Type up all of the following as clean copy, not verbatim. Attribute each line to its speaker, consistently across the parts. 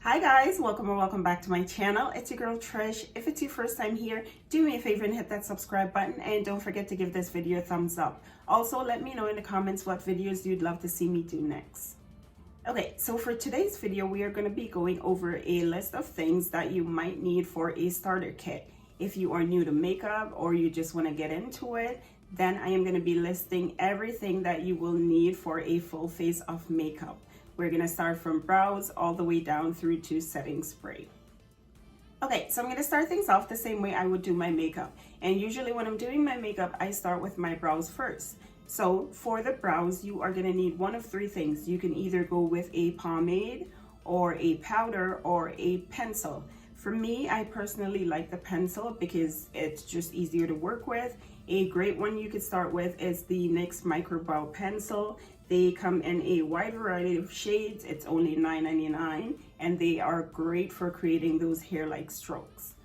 Speaker 1: Hi guys, welcome or welcome back to my channel. It's your girl Trish. If it's your first time here, do me a favor and hit that subscribe button, and don't forget to give this video a thumbs up. Also, let me know in the comments what videos you'd love to see me do next. Okay, so for today's video, we are going to be going over a list of things that you might need for a starter kit. If you are new to makeup or you just want to get into it, then I am going to be listing everything that you will need for a full face of makeup. We're going to start from brows all the way down through to setting spray. Okay, so I'm going to start things off the same way I would do my makeup. And usually when I'm doing my makeup, I start with my brows first. So for the brows, you are going to need one of three things. You can either go with a pomade or a powder or a pencil. For me, I personally like the pencil because it's just easier to work with. A great one you could start with is the NYX Micro Brow Pencil. They come in a wide variety of shades. It's only $9.99 and they are great for creating those hair-like strokes.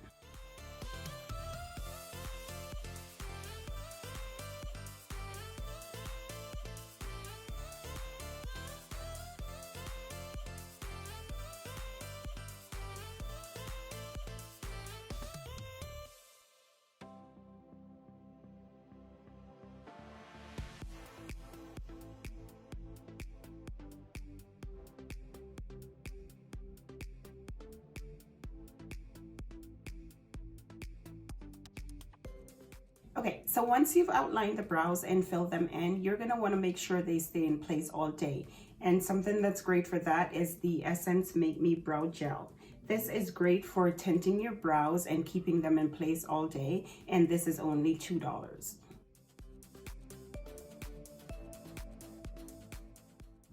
Speaker 1: Okay, so once you've outlined the brows and filled them in, you're going to want to make sure they stay in place all day. And something that's great for that is the Essence Make Me Brow Gel. This is great for tinting your brows and keeping them in place all day, and this is only $2.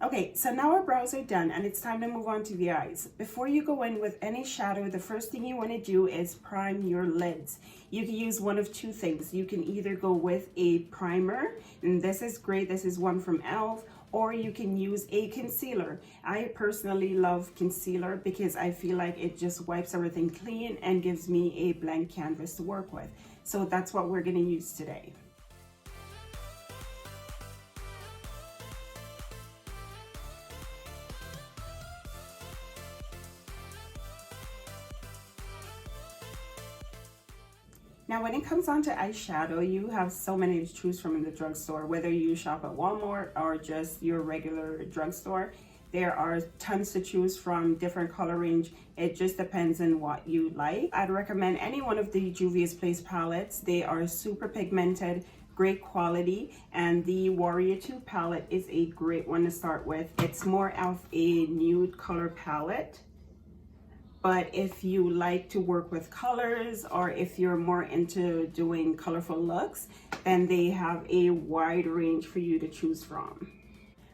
Speaker 1: Okay, so now our brows are done and it's time to move on to the eyes. Before you go in with any shadow, the first thing you want to do is prime your lids. You can use one of two things. You can either go with a primer, and this is great. This is one from E.L.F. Or you can use a concealer. I personally love concealer because I feel like it just wipes everything clean and gives me a blank canvas to work with. So that's what we're going to use today. Now, when it comes on to eyeshadow, you have so many to choose from in the drugstore, whether you shop at Walmart or just your regular drugstore. There are tons to choose from, different color range. It just depends on what you like. I'd recommend any one of the Juvia's Place palettes. They are super pigmented, great quality, and the Warrior 2 palette is a great one to start with. It's more of a nude color palette. But if you like to work with colors, or if you're more into doing colorful looks, then they have a wide range for you to choose from.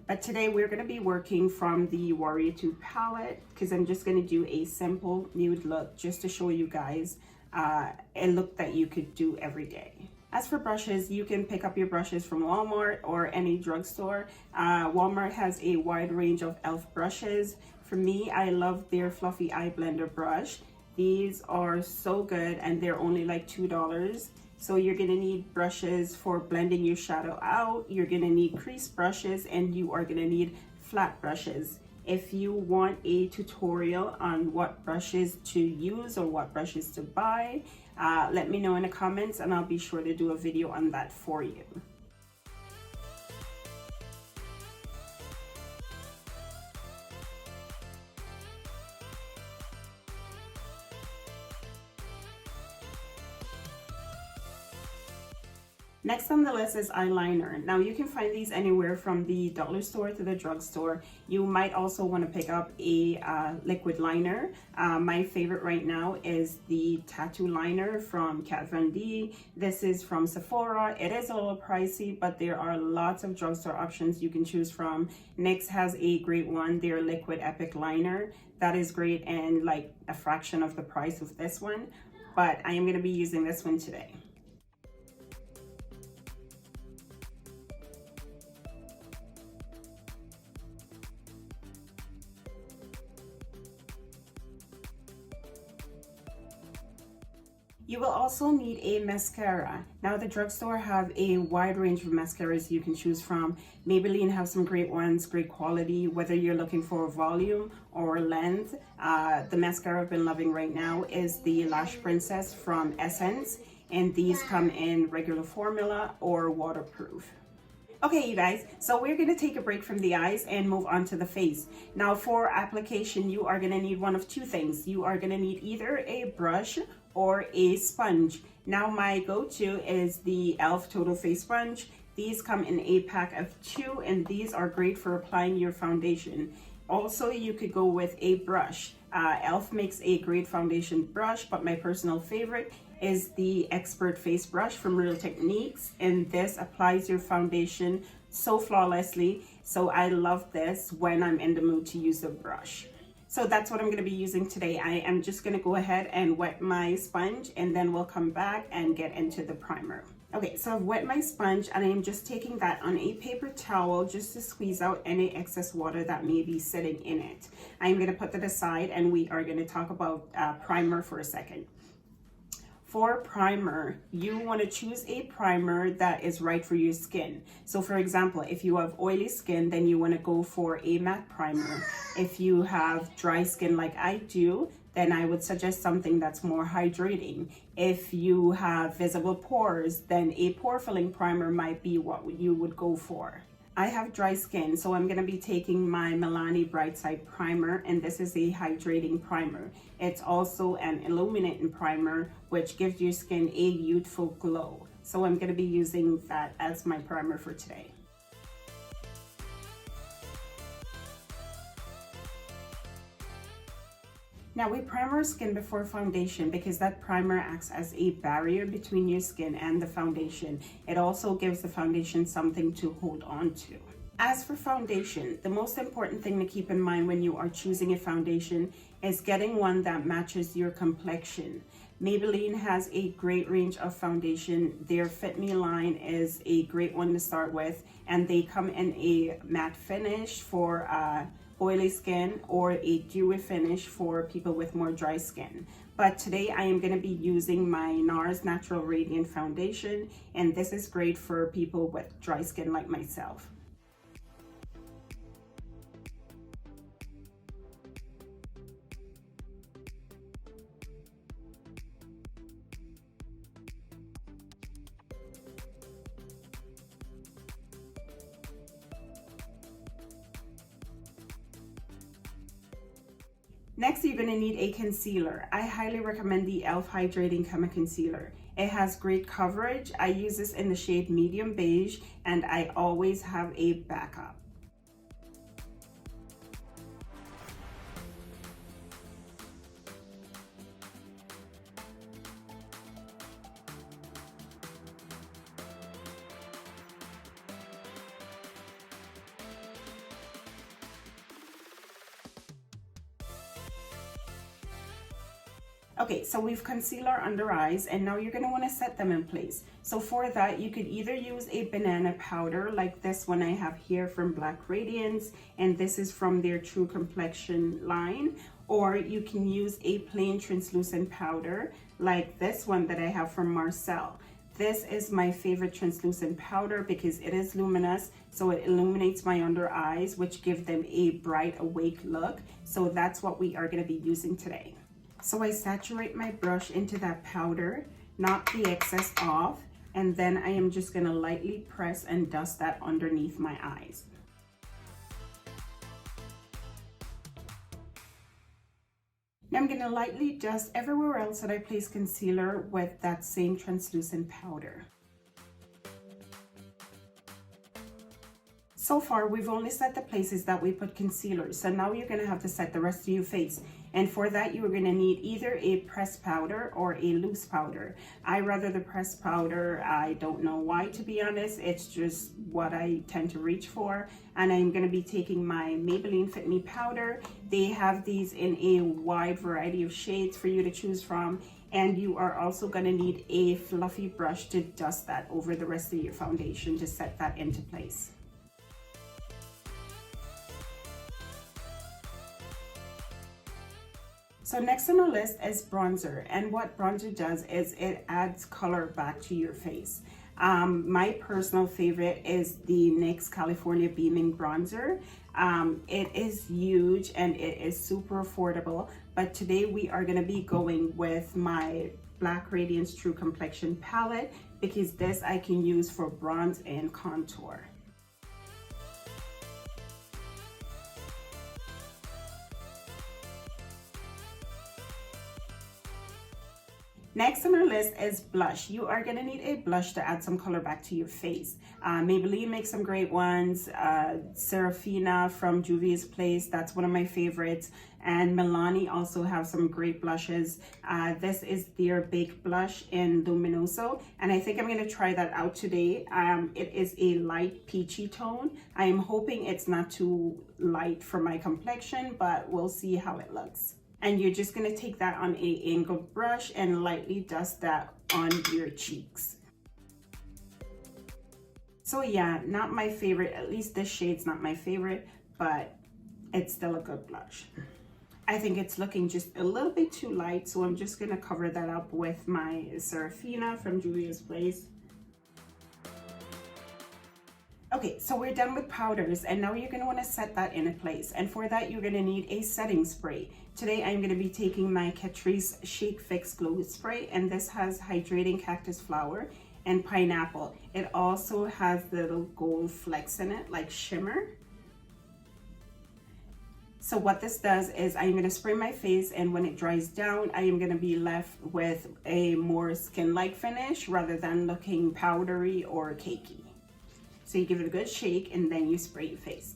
Speaker 1: But today we're going to be working from the Warrior 2 palette because I'm just going to do a simple nude look just to show you guys a look that you could do every day. As for brushes, you can pick up your brushes from Walmart or any drugstore. Walmart has a wide range of E.L.F. brushes. For me, I love their Fluffy Eye Blender brush. These are so good and they're only like $2. So you're gonna need brushes for blending your shadow out. You're gonna need crease brushes, and you are gonna need flat brushes. If you want a tutorial on what brushes to use or what brushes to buy, let me know in the comments and I'll be sure to do a video on that for you. Next on the list is eyeliner. Now you can find these anywhere from the dollar store to the drugstore. You might also want to pick up a liquid liner. My favorite right now is the tattoo liner from Kat Von D. This is from Sephora. It is a little pricey, but there are lots of drugstore options you can choose from. NYX has a great one, their liquid epic liner. That is great and like a fraction of the price of this one, but I am going to be using this one today. You will also need a mascara. Now the drugstore have a wide range of mascaras you can choose from. Maybelline have some great ones, great quality, whether you're looking for volume or length, the mascara I've been loving right now is the Lash Princess from Essence, and these come in regular formula or waterproof. Okay, you guys, so we're going to take a break from the eyes and move on to the face. Now for application, you are going to need one of two things. You are going to need either a brush or a sponge. Now my go-to is the E.L.F. Total Face Sponge. These come in a pack of 2, and these are great for applying your foundation. Also, you could go with a brush. E.L.F. makes a great foundation brush, but my personal favorite is the Expert Face Brush from Real Techniques, and this applies your foundation so flawlessly. So I love this when I'm in the mood to use a brush. So that's what I'm going to be using today. I am just going to go ahead and wet my sponge, and then we'll come back and get into the primer. Okay, so I've wet my sponge, and I'm just taking that on a paper towel just to squeeze out any excess water that may be sitting in it. I'm going to put that aside, and we are going to talk about primer for a second. For primer, you want to choose a primer that is right for your skin. So for example, if you have oily skin, then you want to go for a matte primer. If you have dry skin like I do, then I would suggest something that's more hydrating. If you have visible pores, then a pore filling primer might be what you would go for. I have dry skin, so I'm going to be taking my Milani Bright Side Primer, and this is a hydrating primer. It's also an illuminating primer, which gives your skin a youthful glow. So I'm going to be using that as my primer for today. Now we prime our skin before foundation because that primer acts as a barrier between your skin and the foundation. It also gives the foundation something to hold on to. As for foundation, the most important thing to keep in mind when you are choosing a foundation is getting one that matches your complexion. Maybelline has a great range of foundation. Their Fit Me line is a great one to start with, and they come in a matte finish for oily skin or a dewy finish for people with more dry skin. But today I am going to be using my Nars Natural Radiant Foundation, and this is great for people with dry skin like myself. Next, you're going to need a concealer. I highly recommend the E.L.F. Hydrating Camo Concealer. It has great coverage. I use this in the shade Medium Beige, and I always have a backup. Okay, so we've concealer under eyes, and now you're going to want to set them in place. So for that, you could either use a banana powder like this one I have here from Black Radiance, and this is from their True Complexion line, or you can use a plain translucent powder like this one that I have from Marcel. This is my favorite translucent powder because it is luminous, so it illuminates my under eyes, which give them a bright, awake look. So that's what we are going to be using today. So I saturate my brush into that powder, knock the excess off, and then I am just going to lightly press and dust that underneath my eyes. Now I'm going to lightly dust everywhere else that I place concealer with that same translucent powder. So far, we've only set the places that we put concealer, so now you're going to have to set the rest of your face. And for that, you're going to need either a pressed powder or a loose powder. I rather the pressed powder. I don't know why, to be honest. It's just what I tend to reach for. And I'm going to be taking my Maybelline Fit Me powder. They have these in a wide variety of shades for you to choose from. And you are also going to need a fluffy brush to dust that over the rest of your foundation to set that into place. So next on the list is bronzer, and what bronzer does is it adds color back to your face. My personal favorite is the NYX California Beaming Bronzer. It is huge and it is super affordable, but today we are going to be going with my Black Radiance True Complexion palette because this I can use for bronze and contour. Next on our list is blush. You are going to need a blush to add some color back to your face. Maybelline makes some great ones. Serafina from Juvia's Place, that's one of my favorites. And Milani also have some great blushes. This is their Baked Blush in Luminoso, and I think I'm going to try that out today. It is a light peachy tone. I am hoping it's not too light for my complexion, but we'll see how it looks. And you're just going to take that on a angled brush and lightly dust that on your cheeks. So yeah, not my favorite, at least this shade's not my favorite, but it's still a good blush. I think it's looking just a little bit too light, so I'm just going to cover that up with my Serafina from Juvia's Place. Okay, so we're done with powders, and now you're going to want to set that in place. And for that, you're going to need a setting spray. Today, I'm going to be taking my Catrice Shake Fix Glow Spray, and this has hydrating cactus flower and pineapple. It also has little gold flecks in it, like shimmer. So what this does is I'm going to spray my face, and when it dries down, I am going to be left with a more skin-like finish rather than looking powdery or cakey. So you give it a good shake and then you spray your face.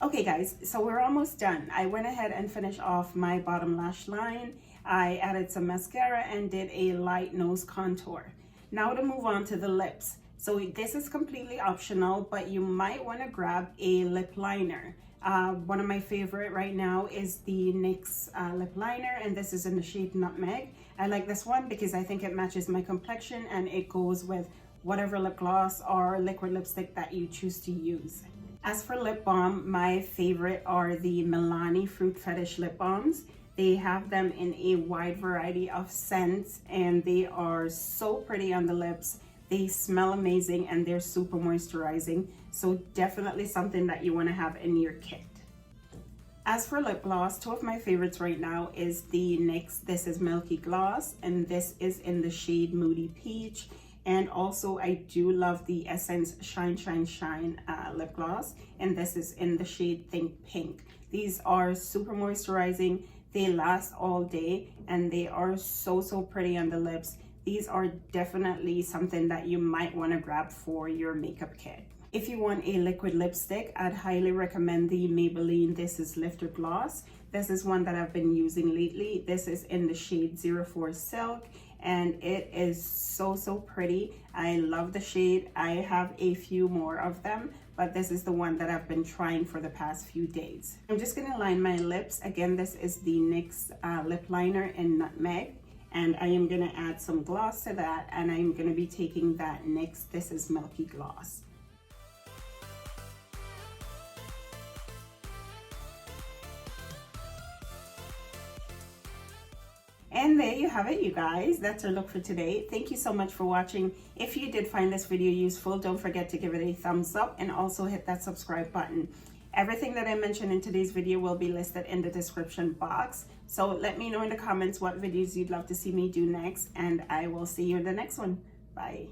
Speaker 1: Okay guys, so we're almost done. I went ahead and finished off my bottom lash line. I added some mascara and did a light nose contour. Now to move on to the lips. So this is completely optional, but you might want to grab a lip liner. One of my favorite right now is the NYX lip liner, and this is in the shade Nutmeg. I like this one because I think it matches my complexion and it goes with whatever lip gloss or liquid lipstick that you choose to use. As for lip balm, my favorite are the Milani Fruit Fetish lip balms. They have them in a wide variety of scents, and they are so pretty on the lips. They smell amazing and they're super moisturizing, so definitely something that you want to have in your kit. As for lip gloss, two of my favorites right now is the NYX This Is Milky Gloss, and this is in the shade Moody Peach. And also I do love the Essence Shine Shine Shine lip gloss, and this is in the shade Think Pink. These are super moisturizing, they last all day, and they are so pretty on the lips. These are definitely something that you might want to grab for your makeup kit. If you want a liquid lipstick, I'd highly recommend the Maybelline This Is Lifter Gloss. This is one that I've been using lately. This is in the shade 04 Silk, and it is so pretty. I love the shade. I have a few more of them, but this is the one that I've been trying for the past few days. I'm just gonna line my lips. Again, this is the NYX lip liner in Nutmeg. And I am gonna add some gloss to that, and I'm gonna be taking that NYX This Is Milky Gloss. And there you have it, you guys. That's our look for today. Thank you so much for watching. If you did find this video useful, don't forget to give it a thumbs up and also hit that subscribe button. Everything that I mentioned in today's video will be listed in the description box. So let me know in the comments what videos you'd love to see me do next, and I will see you in the next one. Bye.